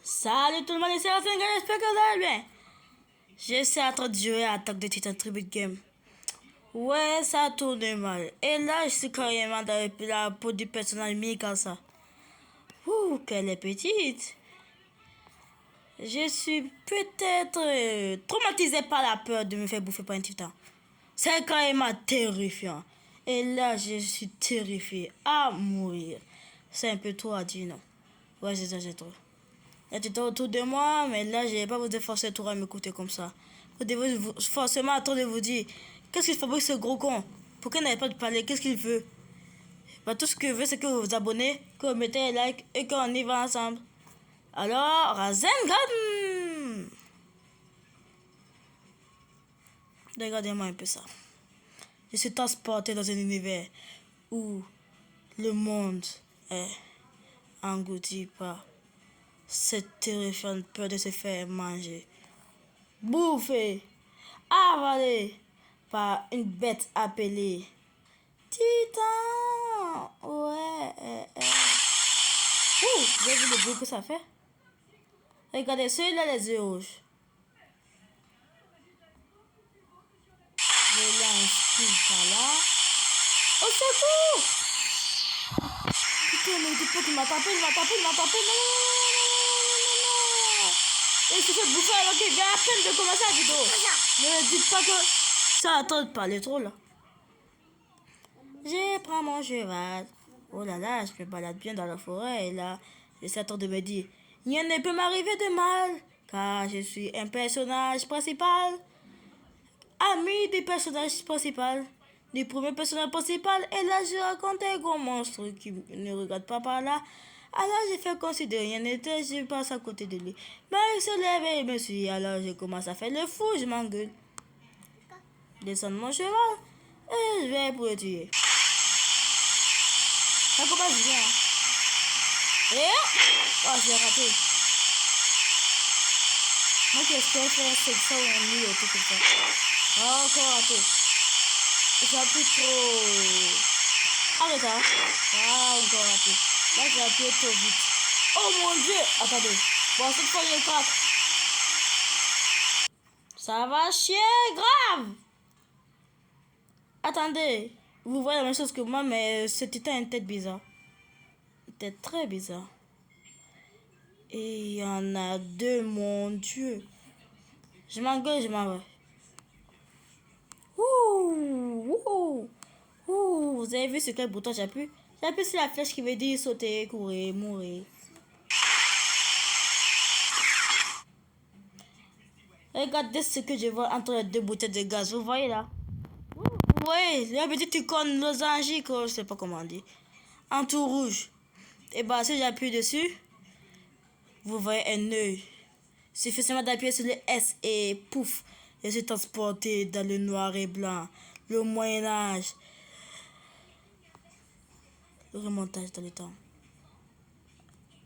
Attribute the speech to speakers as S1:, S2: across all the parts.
S1: Salut tout le monde, c'est Arsène, j'espère que vous allez bien. J'essaie en train de jouer à Attaque de Titan Tribute Game. Ouais, ça tourne mal. Et là, je suis carrément dans la peau du personnage Mikasa. Ouh, qu'elle est petite. Je suis peut-être traumatisé par la peur de me faire bouffer par un titan. C'est carrément terrifiant. Et là, je suis terrifié à mourir. C'est un peu trop à dire, non? Ouais, c'est trop. Il y a tout autour de moi, mais là, je n'ai pas besoin de forcer tout à m'écouter comme ça. Vous devez forcément attendre de vous dire, qu'est-ce qu'il fabrique ce gros con? Pourquoi il n'avait pas de parler? Qu'est-ce qu'il veut? Bah, tout ce qu'il veut, c'est que vous vous abonnez, que vous mettez un like et qu'on y va ensemble. Alors, Rasengan! Regardez-moi un peu ça. Je suis transporté dans un univers où le monde est englouti par cette terrifiante peur de se faire manger, bouffé, avalé par une bête appelée Titan. Ouais. Ouh, vous avez vu le bruit que ça fait? Regardez, celui-là, les yeux rouges. Je lance tout par là. Au secours! Putain, mais dites pas qu'il m'a tapé, il m'a tapé. Non. Et il se fait bouffer alors qu'il vient à peine de commencer la vidéo. Ne dites pas que ça attend de parler trop là. Je prends mon cheval. Oh là là, je me balade bien dans la forêt et là, j'essaie de me dire, rien ne peut m'arriver de mal, car je suis un personnage principal, ami du personnage principal, du premier personnage principal, et là, je raconte un gros monstre qui ne regarde pas par là. Alors, je fais comme si de rien n'était, je passe à côté de lui. Mais il se lève et il me suit, alors je commence à faire le fou, je m'engueule. Je descends de mon cheval et je vais pour le tuer. Ça commence bien. Et oh, je l'ai raté. Moi qui espère faire 700 ou 1000 ou tout comme ça. Oh, encore raté. J'ai appuyé trop. Arrête hein. Ah, encore raté. Là, j'ai appuyé trop vite. Oh mon dieu. Attendez. Bon, cette fois, je craque. Ça va chier grave. Attendez. Vous voyez la même chose que moi, mais ce titan a une tête bizarre. Une tête très bizarre. Et il y en a deux, mon dieu. Je m'engueule, je m'en vais. Ouh. Vous avez vu sur quel bouton j'appuie? J'appuie sur la flèche qui veut dire sauter, courir, mourir. Regardez ce que je vois entre les deux bouteilles de gaz. Vous voyez là? Oui, la petite icône losangique, je sais pas comment on dit. En tout rouge. Et bah si j'appuie dessus, vous voyez un œil. Suffisamment d'appuyer sur le S et pouf, je suis transporté dans le noir et blanc, le Moyen-Âge, le remontage dans le temps.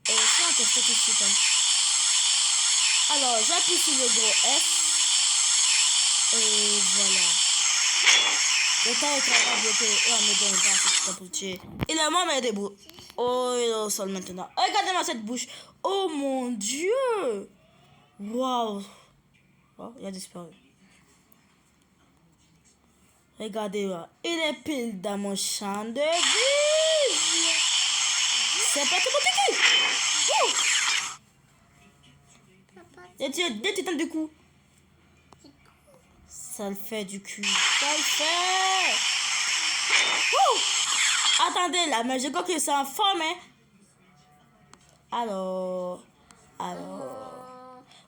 S1: Et ça, on teste tout de suite. Alors, j'appuie sur le gros S. Et voilà. Le temps est très bloqué. Et on me donne un temps pour tuer. Il est mort, mais il est debout. Oh, il est au sol maintenant. Regardez-moi cette bouche. Oh mon dieu. Waouh. Oh, il a disparu. Regardez-moi. Il est pile dans mon champ de vie. C'est pas tout mon kiki. Il y a des titans du coup. Ça le fait du cul. Ça le fait. Attendez là, mais je crois que c'est en forme. Hein? Alors.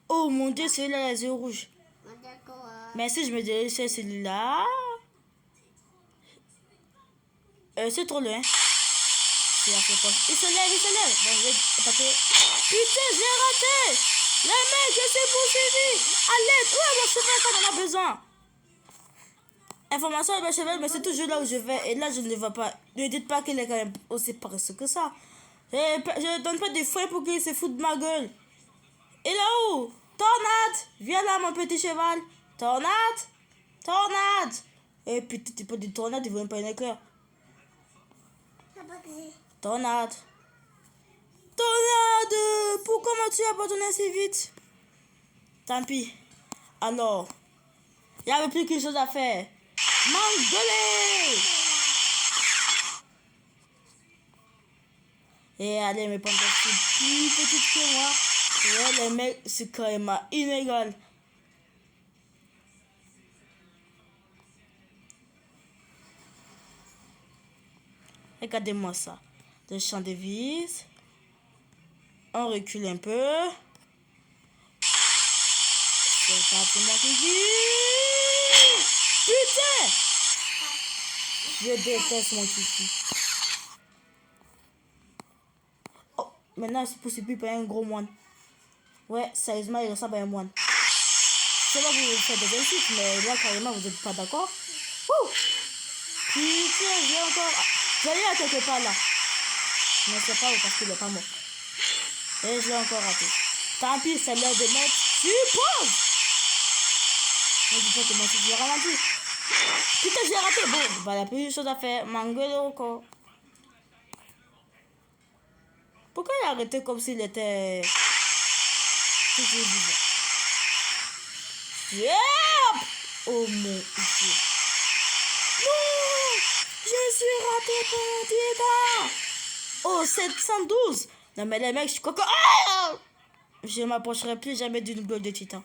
S1: Oh mon dieu, celui-là, les yeux rouges. Mais si je me dirais c'est celui-là. C'est trop loin. Il se lève. Bon, je vais taper. Putain, j'ai raté. Les mecs, je suis poursuivi. À l'aide. Où est mon cheval quand on a besoin? Information de mon cheval, mais c'est toujours là où je vais. Et là, je ne le vois pas. Ne dites pas qu'il est quand même aussi paresseux que ça. Je ne donne pas des fouets pour qu'il se foute de ma gueule. Et là-haut, tornade. Viens là, mon petit cheval. Tornade. Et puis, tu peux dire tornade, il ne veut même pas une éclair. Tornade. Pourquoi tu as abandonné si vite? Tant pis. Alors, il n'y avait plus qu'une chose à faire. M'engueuler! Et allez me prendre plus petite que moi. Ouais, les mecs, c'est carrément inégal. Regardez-moi ça. Le champ de vis. On recule un peu. C'est parti, mon kiki. Putain! Je déteste mon kiki. Oh, maintenant c'est possible qu'il paye un gros moine. Ouais, sérieusement, il ressemble à un moine. Je sais pas vous faites des insultes, mais là, carrément, vous n'êtes pas d'accord. Ouh! Putain, j'ai encore... J'allais à quelque part là. Mais c'est pas où parce qu'il est pas mort. Et je l'ai encore raté. Tant pis, c'est l'heure de mettre suppose. Ne dis pas comment je l'ai ralenti. Putain, j'ai raté. Bon, bah, il n'y a plus de choses à faire. M'engueuler encore. Pourquoi il a arrêté comme s'il était... toujours vivant? Yep! Oh mon Dieu. Non! Je suis raté pour 10 ans. Oh, 712. Non, mais les mecs, je suis coco. Ah! Je ne m'approcherai plus jamais d'une gueule de titan.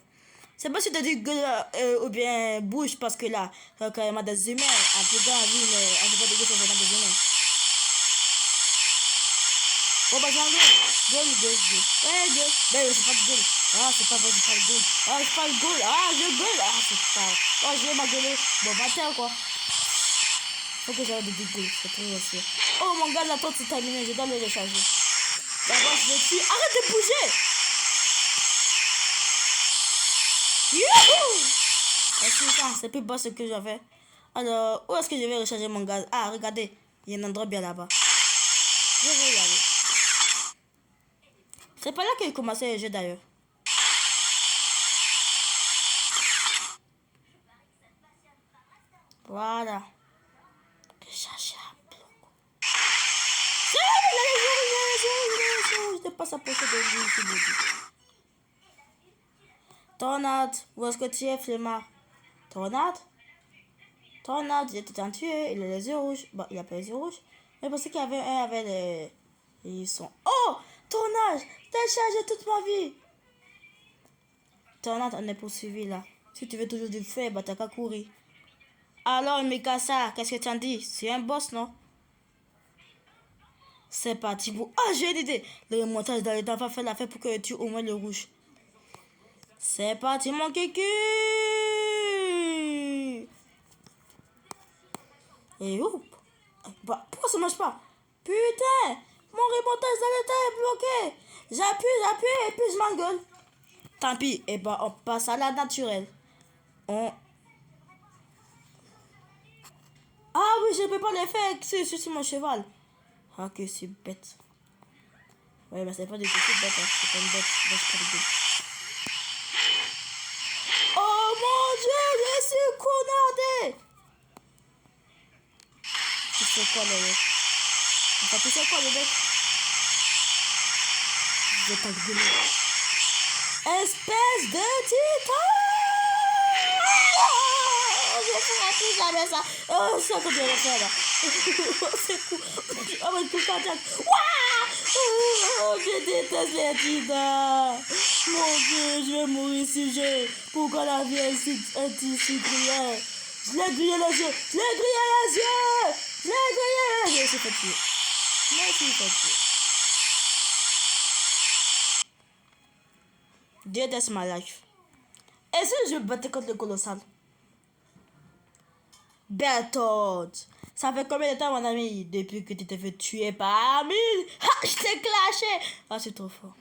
S1: C'est pas si tu dis gueule ou bien bouche, parce que là, carrément des humains, un peu grand, oui, mais on ne peut pas dire que c'est vraiment des humains. Oh, bah, j'ai un gueule. Gueule. Ouais, gueule. Ben, c'est pas de gueule. Ah, c'est pas vrai, c'est pas de gueule. Ah, c'est pas de gueule. Ah, je gueule. Ah, c'est pas. Oh, je vais m'engueuler. Bon, va terre, quoi. Faut que j'arrête de gueuler, c'est trop aussi. Oh, mon gars, la tente c'est terminé, je dois le recharger. D'abord, je vais tuer. Arrête de bouger! Youhou! C'est plus bas ce que j'avais. Alors, où est-ce que je vais recharger mon gaz? Ah, regardez, il y a un endroit bien là-bas. Je vais y aller. C'est pas là qu'il commençait le jeu d'ailleurs. Voilà. Recharger un bloc. Je ne pas s'approcher de lui. Tornade, où est-ce que tu es, flemmard? Tornade? Tornade, il était en tué, il a les yeux rouges. Bon, il a pas les yeux rouges. Mais parce qu'il y avait un avec les... Ils sont... Oh! Tornade! T'as chargé toute ma vie! Tornade, on est poursuivi là. Si tu veux toujours du feu, bah t'as qu'à courir. Alors, Mikasa, qu'est-ce que tu en dis? C'est un boss, non? C'est parti pour... Ah, j'ai une idée! Le remontage dans les dents va faire la fête pour que tu aies au moins le rouge. C'est parti, mon kiki! Et oup! Bah, pourquoi ça marche pas? Putain! Mon remontage dans les dents est bloqué! J'appuie et puis je m'engueule. Tant pis, et bah on passe à la naturelle. Ah oui, je peux pas le faire sur mon cheval. Ah que c'est bête. Ouais, mais c'est pas des petites bêtes, hein. C'est pas une bête. Pas de bête. Oh mon Dieu, je suis connardé. Tu sais quoi, le mec? Enfin, tu sais quoi, le mec? Je vais t'engueuler. Espèce de titan! Je ne ferai plus jamais ça. Oh, c'est ça que je vais faire là. C'est cool. Oh, mais tout ça, oh, je déteste les titans. Mon Dieu, je vais mourir si je... Pourquoi la vie est si cruelle? Je l'ai grillé les yeux. Je l'ai grillé les yeux. Je l'ai grillé les yeux. Je suis fatigué. Je suis fatigué. Dieu that's my life. Et si je battais contre le colossal? Bertold, ça fait combien de temps, mon ami, depuis que tu t'es fait tuer par Amil? Ah, je t'ai clashé. Ah, c'est trop fort.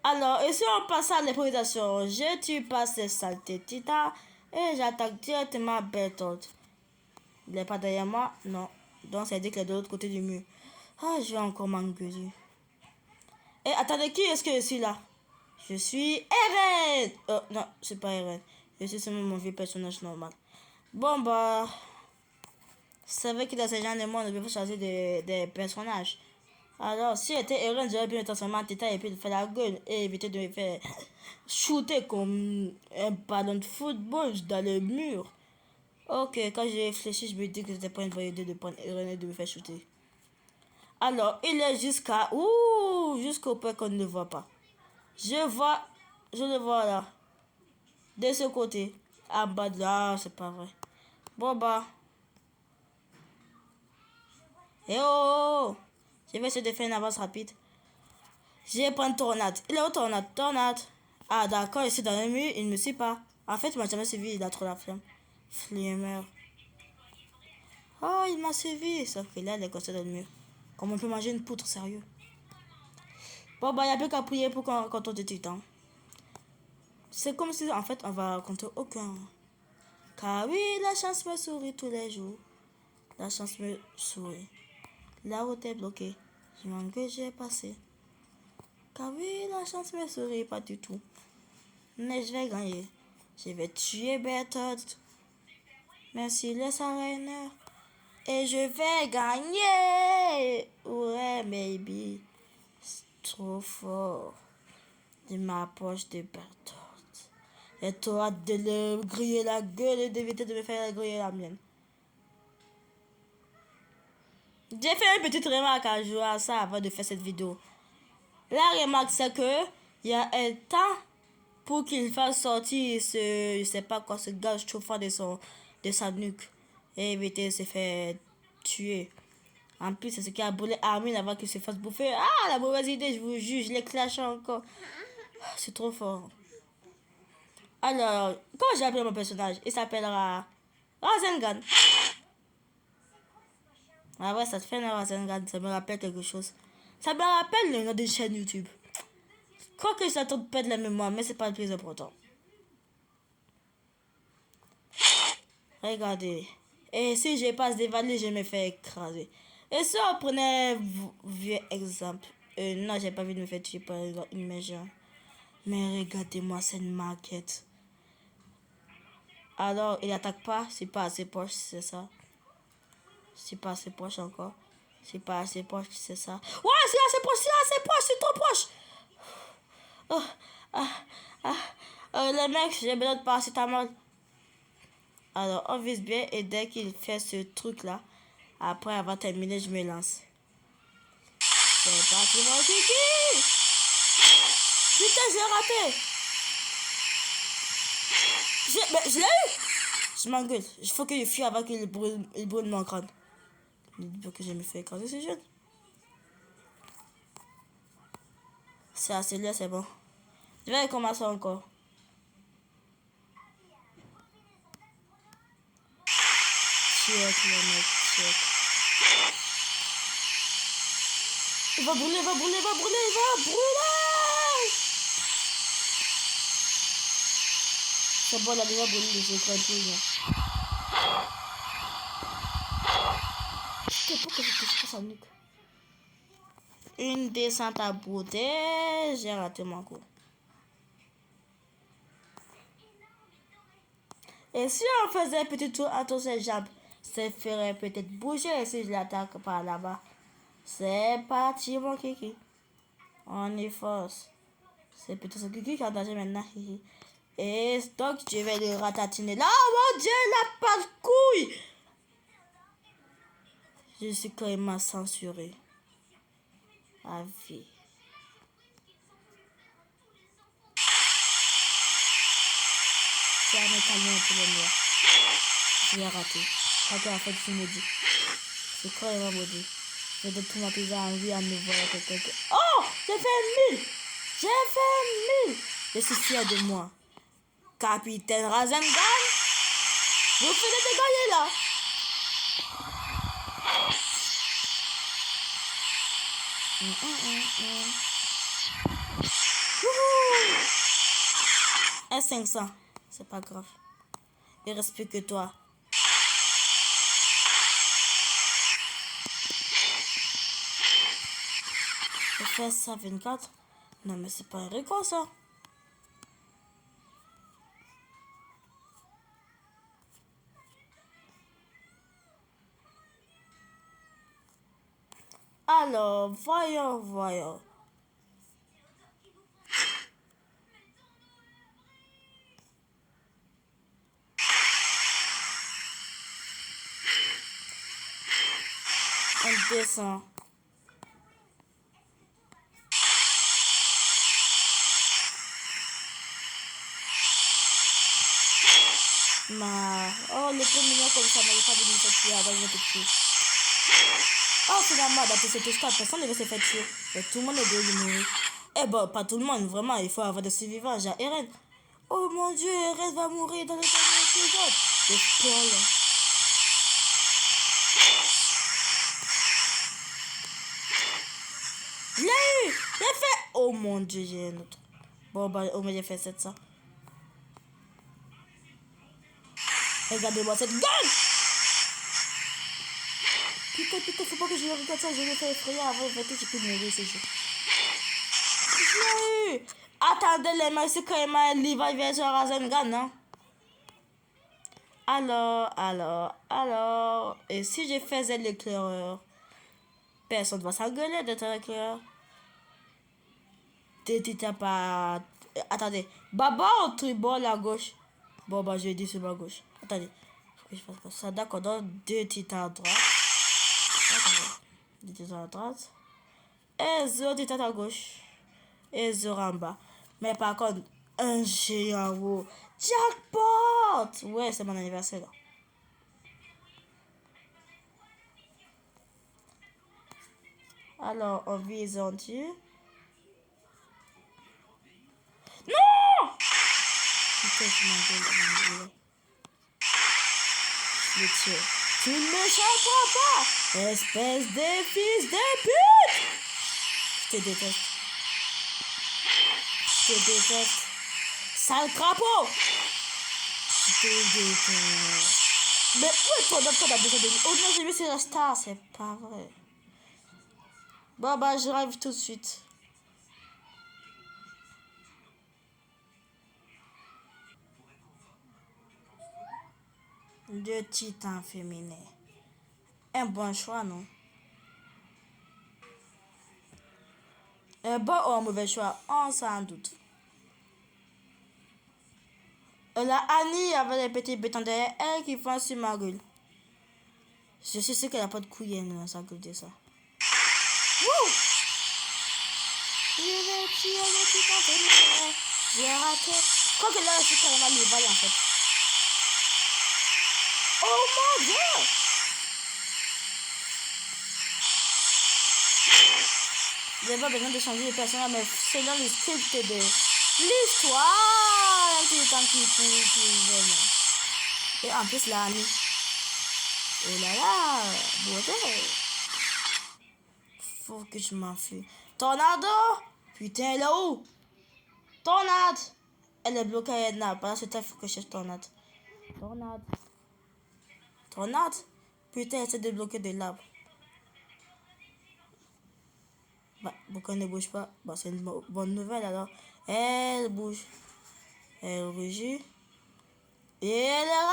S1: Alors, et si on passe à l'improvisation, je tue pas ces saletés titans et j'attaque directement Bertold. Il n'est pas derrière moi? Non. Donc, ça veut dire qu'il est de l'autre côté du mur. Ah, je vais encore m'engueuler. Et attendez, qui est-ce que je suis là? Je suis Eren. Oh, non, c'est pas Eren. Je suis seulement mon vieux personnage normal. Bon, bah... C'est vrai que dans ce genre de monde, on peut choisir des personnages. Alors, si j'étais heureux, j'aurais pu me transformer en tétard et puis de faire la gueule et éviter de me faire shooter comme un ballon de football dans le mur. Ok, quand j'ai réfléchi, je me dis que c'était pas une bonne idée de prendre Eren et de me faire shooter. Alors, il est jusqu'à... Ouh, jusqu'au point qu'on ne le voit pas. Je le vois là. De ce côté. En bas de là, c'est pas vrai. Bon bah. Eh oh, oh, oh. Je vais essayer de faire une avance rapide. Je vais prendre Tornade. Il est où Tornade? Tornade. Ah d'accord, ici dans le mur, il ne me suit pas. En fait, il m'a jamais suivi, il a trop la flemme. Flemmeur. Oh, il m'a suivi. Sauf que là, il est coincé dans le mur. Comment on peut manger une poutre, sérieux? Bon bah, il n'y a plus qu'à prier pour qu'on de titan. C'est comme si, en fait, on va compter aucun. Car oui, la chance me sourit tous les jours. La chance me sourit. La route est bloquée. Je manque que j'ai passé. Car oui, la chance me sourit pas du tout. Mais je vais gagner. Je vais tuer Bertold. Merci le Sarrainer. Et je vais gagner. Ouais, baby. C'est trop fort. De ma poche de Bertold. Et toi de le griller la gueule et d'éviter de me faire griller la mienne. J'ai fait une petite remarque à jouer à ça avant de faire cette vidéo. La remarque, c'est que il y a un temps pour qu'il fasse sortir ce, je sais pas quoi, ce gaz chauffant de sa nuque et éviter de se faire tuer. En plus, c'est ce qui a brûlé Armin avant qu'il se fasse bouffer. Ah, la mauvaise idée, je vous juge, je l'ai clashé encore. C'est trop fort. Alors, comment j'ai appelé mon personnage? Il s'appellera Rasengan. Ah ouais, ça te fait un Rasengan, ça me rappelle quelque chose. Ça me rappelle le nom d'une chaîne YouTube. Quoi que j'attends de perdre la mémoire, mais c'est pas le plus important. Regardez. Et si je passe des vallées, je me fais écraser. Et si on prenait vieux exemple. Non, j'ai pas envie de me faire tuer par une méchante. Mais regardez-moi cette maquette. Alors, il attaque pas. C'est pas assez proche, c'est ça. C'est pas assez proche encore. C'est pas assez proche, c'est ça. Ouais, c'est assez proche, c'est assez proche, c'est trop proche. Oh, ah, ah. Les mecs, j'ai besoin de paracétamol. Alors, on vise bien et dès qu'il fait ce truc-là, après avoir terminé, je me lance. C'est parti, mon kiki! Putain, j'ai raté! Je l'ai eu! Je m'engueule. Il faut que je fuis avant qu'il brûle mon crâne. Il faut que je me fais écraser, c'est jeune. C'est assez là, c'est bon. Je vais recommencer encore. Check, le mec, check. Il va brûler, il va brûler, il va brûler, il va brûler! C'est bon, il a déjà brûlé les écrans tout. Putain, pourquoi je touche pas sa nuque? Une descente à beauté, j'ai raté mon coup. Et si on faisait un petit tour entre ses jambes, ça ferait peut-être bouger si je l'attaque par là-bas. C'est parti, mon kiki. On y force. C'est plutôt ce kiki qui est en danger maintenant. Et donc, je vais le ratatiner. Là, oh mon Dieu, il n'a pas de couilles. Je suis carrément censuré. À vie. C'est un calmer un peu le noir. Je l'ai raté. Ok, en fait, c'est maudit. C'est carrément maudit. Je vais traumatiser en vie à me voir quelqu'un. Oh! J'ai fait 1000! J'ai fait 1000! Je suis fier de moi. Capitaine Rasengan! Vous faites des gagner là! Un 500. C'est pas grave. Il reste plus que toi. Je fais 124. Non mais c'est pas un record ça. Alors, voyons. On descend. Oh, le peu mignon comme ça, n'avait pas voulu me faire tuer avant de me tuer. Oh, finalement, dans cette histoire, personne ne veut se faire tuer. Mais tout le monde est de mourir. Eh ben, pas tout le monde, vraiment, il faut avoir des survivants. Genre Eren. Oh mon Dieu, Eren va mourir dans le dernier épisode. Le spoil. Il a eu, il a fait. Oh mon Dieu, j'ai un autre. Bon, bah, au moins, j'ai fait 700. Regardez-moi cette gueule. Putain, faut pas que je regarde ça, je vais faire effrayer avant de tu peux mourir ce jeu. Je l'ai eu. Attendez, les mecs, c'est quand même un livre vers sur Rasengan, non? Alors. Et si je faisais l'éclaireur? Personne ne va s'engueuler d'être l'éclaireur. T'as pas. Attendez. Baba au tribord à gauche. Bon, bah, je vais dire sur ma gauche. Attendez. Faut que je fasse comme ça. D'accord, donc 2 titans à droite. Attendez. 2 titans à droite. Et 0 titan à gauche. Et 0 en bas. Mais par contre, un géant en haut. Jackpot! Ouais, c'est mon anniversaire là. Alors, on vise en Dieu. Non! Putain, je m'engueule. Je le tue. Tu ne m'échapperas pas, espèce de fils de pute! Je te déteste. Sale crapaud! Je te déteste. Mais où est ton homme qu'on a besoin de lui? Oh non, j'ai vu c'est la star, c'est pas vrai. Bon, bah, j'arrive tout de suite. Deux titans féminins. Un bon choix, non? Un bon ou un mauvais choix? On s'en doute. La Annie avait des petits bétons derrière elle qui font sur ma gueule. Je suis sûr qu'elle n'a pas de couilles, mais ça peut dire ça. Wouh! Je vais tuer le titan féminin. J'ai raté. Je crois que là, je suis carrément l'éval en fait. Oh mon Dieu! J'ai pas besoin de changer de personnage, mais selon le script de l'histoire, un petit temps qui vraiment. Et en plus, la Annie. Oh là là, beauté. Faut que je m'enfuis. Tornado! Putain, elle est où? Tornade! Elle est bloquée à Edna. Pendant ce temps, il faut que je cherche Tornade. Tornade? Putain, elle essaie de bloquer de l'arbre. Bah, pourquoi elle ne bouge pas? Bah, c'est une bonne nouvelle alors. Elle bouge. Elle rugit. Et elle est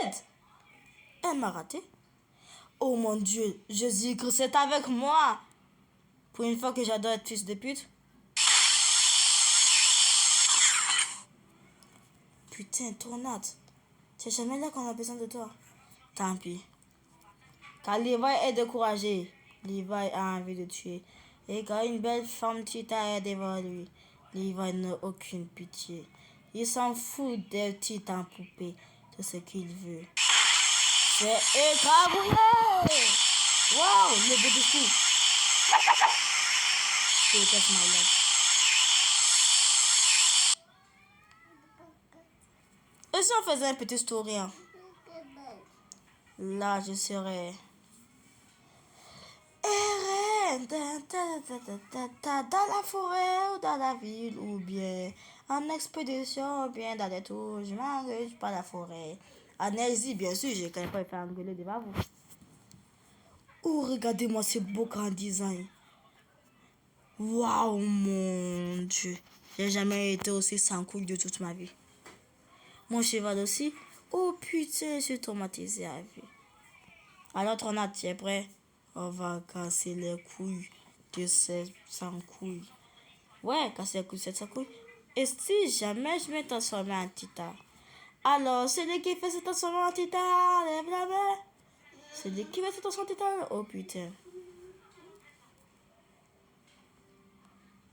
S1: rapide! Elle m'a raté. Oh mon Dieu, Jésus-Christ, c'est avec moi! Pour une fois que j'adore être fils de pute. Putain, Tornade. C'est jamais là qu'on a besoin de toi. Tant pis. Car Levi est découragé. Levi a envie de tuer. Et quand une belle femme tita est devant lui, Levi n'a aucune pitié. Il s'en fout des titans poupées, de ce qu'il veut. C'est écrabouillé! Wow, le bout du coup. C'est my life. Et si on faisait un petit story, hein? Là, je serais... dans la forêt ou dans la ville ou bien en expédition ou bien dans les tours, je m'engage par la forêt. En Asie, bien sûr, je ne connais pas faire engueuler devant vous. Oh, regardez-moi ce beau grand design. Waouh, mon Dieu. J'ai jamais été aussi sans couille de toute ma vie. Mon cheval aussi. Oh putain, je suis traumatisé à vie. Alors, Tornade, tu es prêt? On va casser les couilles de ces sans couilles. Ouais, casser les couilles de ces sans couilles. Et si jamais je me transforme en titan? Alors, c'est lui qui fait se transformer en titan. Lève la main. C'est lui qui fait se transformer en titan. Oh putain.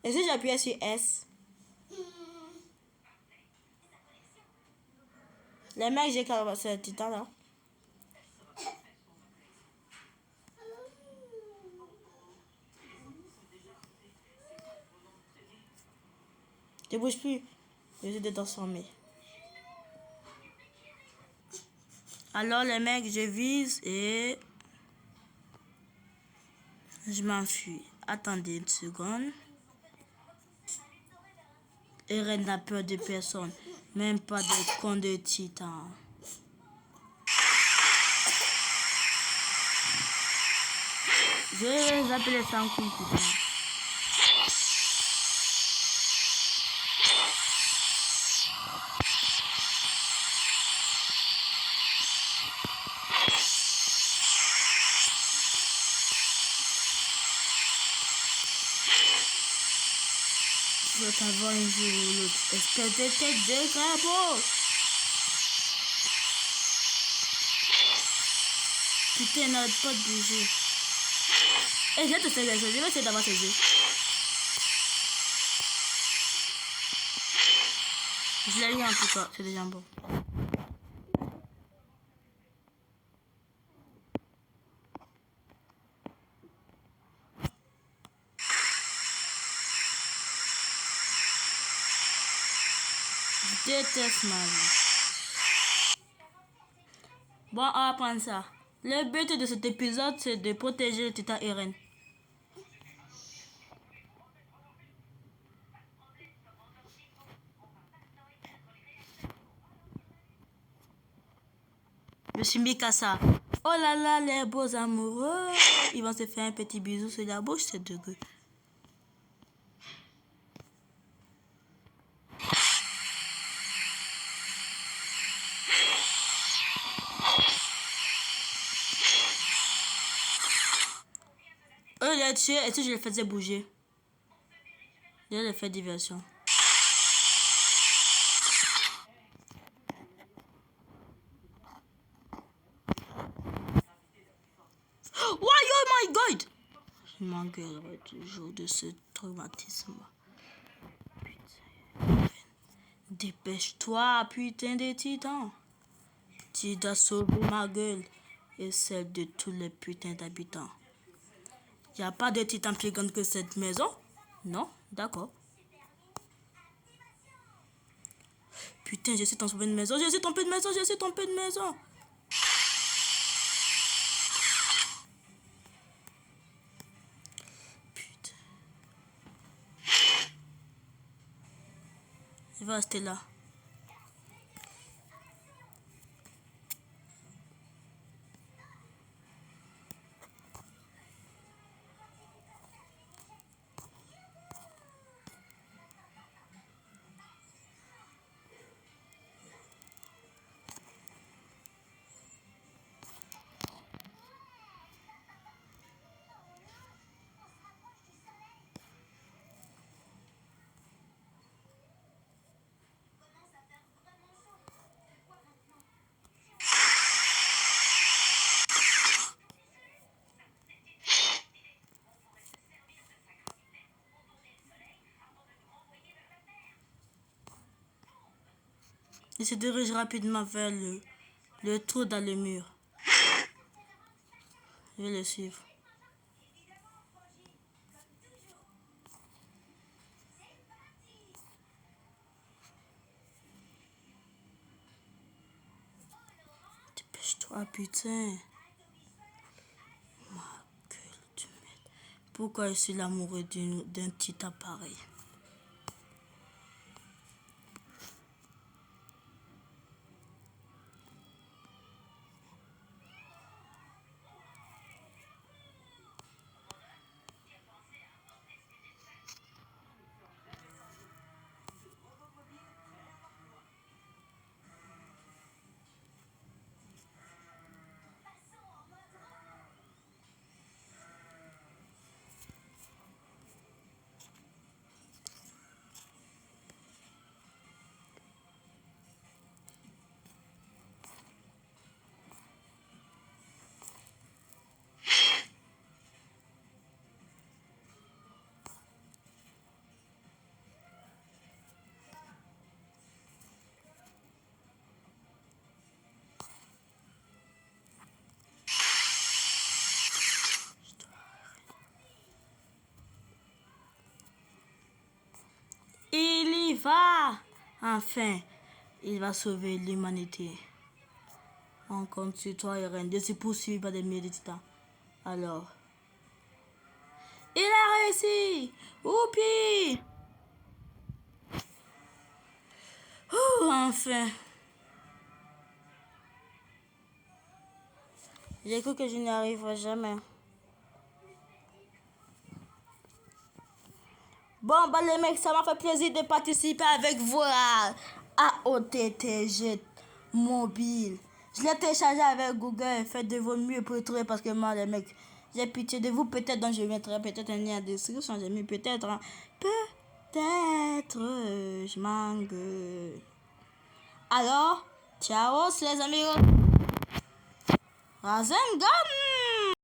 S1: Et si j'appuie sur S? Les mecs, j'ai carrément ce titan là. Je bouge plus. Je vais te transformer. Alors les mecs, je vise et je m'enfuis. Attendez une seconde. Eren n'a peur de personne. Même pas de con de titan. Je vais les appeler sans couilles, putain. L'autre avant un jour ou l'autre. Espèce de tête de crapaud. Putain, n'arrête pas de bouger. Et je vais te faire des choses. Je vais essayer d'avoir ses œufs. Je l'ai eu en tout cas. C'est déjà bon. Je déteste ma vie. Bon, on va prendre ça. Le but de cet épisode, c'est de protéger le titan Eren. Je suis Mikasa. Oh là là, les beaux amoureux. Ils vont se faire un petit bisou sur la bouche, c'est de goût. Eux, les tuer, et si je les faisais bouger? Je les fais diversion. Why, oh my god! Je m'engueulerai toujours de ce traumatisme. Putain. Dépêche-toi, putain de titan. Tu dois sauver ma gueule et celle de tous les putains d'habitants. Y a pas de titan plus grand que cette maison? Non? D'accord. Putain, je suis tombé de maison, je suis tombé de maison, je suis tombé de maison. Putain. Je vais rester là. Il se dirige rapidement vers le trou dans le mur. Je vais le suivre. Dépêche-toi, putain. Ma gueule de merde. Pourquoi je suis l'amoureux d'un titan pareil? va. Enfin, il va sauver l'humanité. On compte sur toi, Eren, de se poursuivre par des milliers de titans. Alors, il a réussi. Oupi. Enfin. J'ai cru que je n'y arriverai jamais. Bon, bah les mecs, ça m'a fait plaisir de participer avec vous à AOTTG mobile. Je l'ai téléchargé avec Google. Faites de votre mieux pour le trouver parce que moi, les mecs, j'ai pitié de vous. Peut-être, donc je mettrai peut-être un lien en description. J'ai mis peut-être. Hein. Peut-être. Je manque. Alors, ciao, les amis. Rasengan!